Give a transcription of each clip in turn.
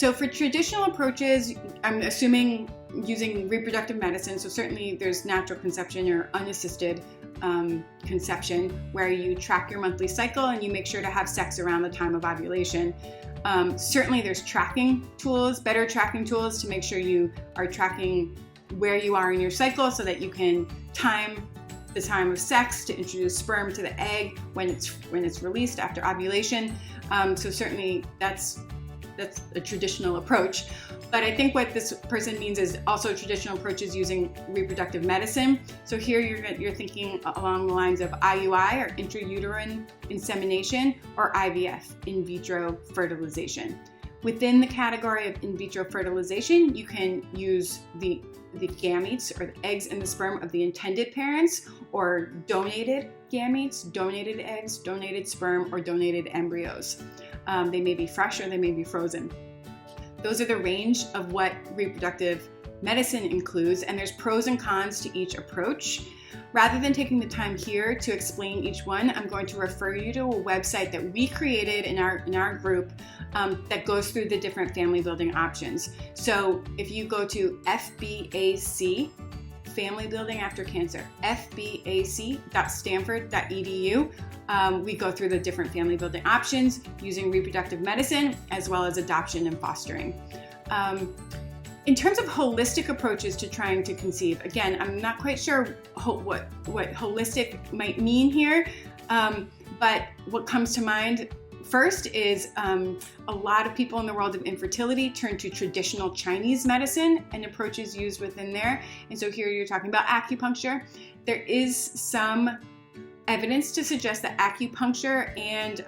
So for traditional approaches, I'm assuming using reproductive medicine, so certainly there's natural conception or unassisted conception, where you track your monthly cycle and you make sure to have sex around the time of ovulation. Certainly there's tracking tools, better tracking tools to make sure you are tracking where you are in your cycle so that you can time the time of sex to introduce sperm to the egg when it's released after ovulation. So certainly that's a traditional approach. But I think what this person means is also traditional approaches using reproductive medicine. So here you're thinking along the lines of IUI, or intrauterine insemination, or IVF, in vitro fertilization. Within the category of in vitro fertilization, you can use the gametes, or the eggs and the sperm of the intended parents, or donated gametes, donated eggs, donated sperm, or donated embryos. They may be fresh or they may be frozen. Those are the range of what reproductive medicine includes, and there's pros and cons to each approach. Rather than taking the time here to explain each one, I'm going to refer you to a website that we created in our group that goes through the different family building options. So if you go to FBAC, Family Building After Cancer, fbac.stanford.edu, we go through the different family building options using reproductive medicine, as well as adoption and fostering. In terms of holistic approaches to trying to conceive, again, I'm not quite sure what holistic might mean here, but what comes to mind first is a lot of people in the world of infertility turn to traditional Chinese medicine and approaches used within there. And so here you're talking about acupuncture. There is some evidence to suggest that acupuncture and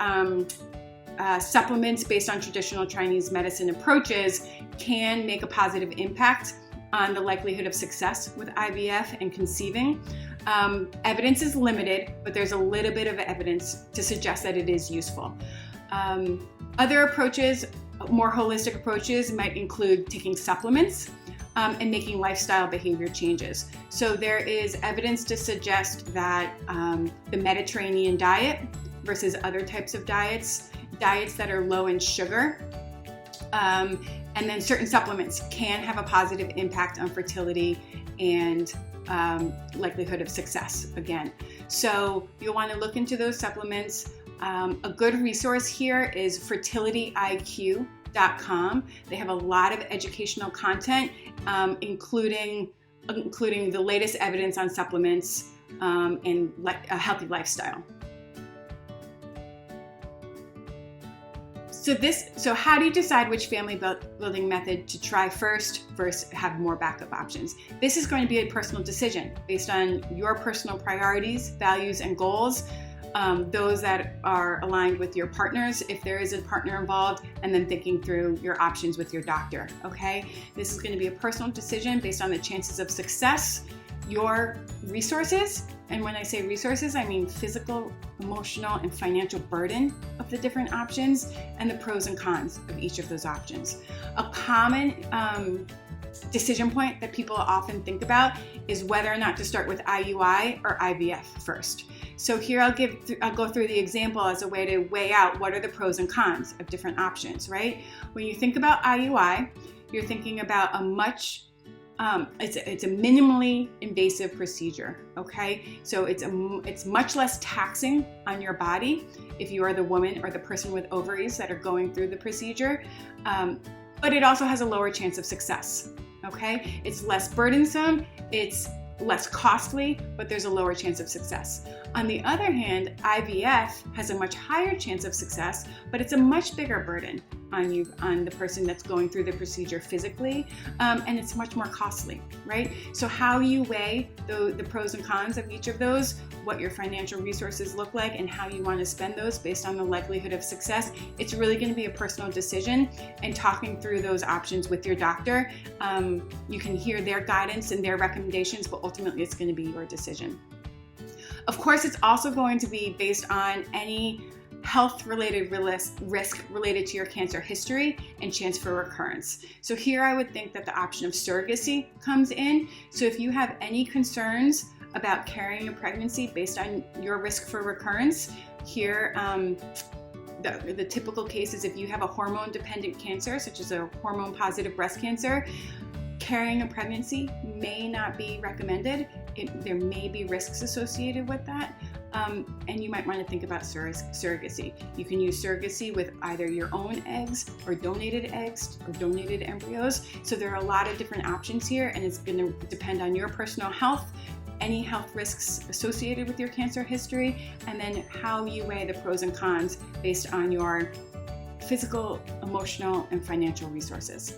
supplements based on traditional Chinese medicine approaches can make a positive impact on the likelihood of success with IVF and conceiving. Evidence is limited, but there's a little bit of evidence to suggest that it is useful. Other approaches, more holistic approaches, might include taking supplements and making lifestyle behavior changes. So there is evidence to suggest that the Mediterranean diet versus other types of diets that are low in sugar, and then certain supplements can have a positive impact on fertility and likelihood of success again. So you'll want to look into those supplements. A good resource here is fertilityiq.com. They have a lot of educational content, including the latest evidence on supplements and a healthy lifestyle. So how do you decide which family building method to try first versus have more backup options? This is going to be a personal decision based on your personal priorities, values, and goals. Those that are aligned with your partners, if there is a partner involved, and then thinking through your options with your doctor, okay? This is going to be a personal decision based on the chances of success, your resources, and when I say resources, I mean physical, emotional, and financial burden of the different options, and the pros and cons of each of those options. A common decision point that people often think about is whether or not to start with IUI or IVF first. So here I'll go through the example as a way to weigh out what are the pros and cons of different options, right? When you think about IUI, you're thinking about it's a minimally invasive procedure, okay? So it's much less taxing on your body if you are the woman or the person with ovaries that are going through the procedure, but it also has a lower chance of success, okay? It's less burdensome, it's less costly, but there's a lower chance of success. On the other hand, IVF has a much higher chance of success, but it's a much bigger burden on the person that's going through the procedure physically, and it's much more costly, right? So how you weigh the pros and cons of each of those, what your financial resources look like, and how you want to spend those based on the likelihood of success, it's really going to be a personal decision, and talking through those options with your doctor, you can hear their guidance and their recommendations, but ultimately it's going to be your decision. Of course, it's also going to be based on any health-related risk related to your cancer history and chance for recurrence. So here I would think that the option of surrogacy comes in. So if you have any concerns about carrying a pregnancy based on your risk for recurrence, here the typical case is if you have a hormone-dependent cancer, such as a hormone-positive breast cancer, carrying a pregnancy may not be recommended. There may be risks associated with that. And you might want to think about surrogacy. You can use surrogacy with either your own eggs or donated embryos. So there are a lot of different options here, and it's going to depend on your personal health, any health risks associated with your cancer history, and then how you weigh the pros and cons based on your physical, emotional, and financial resources.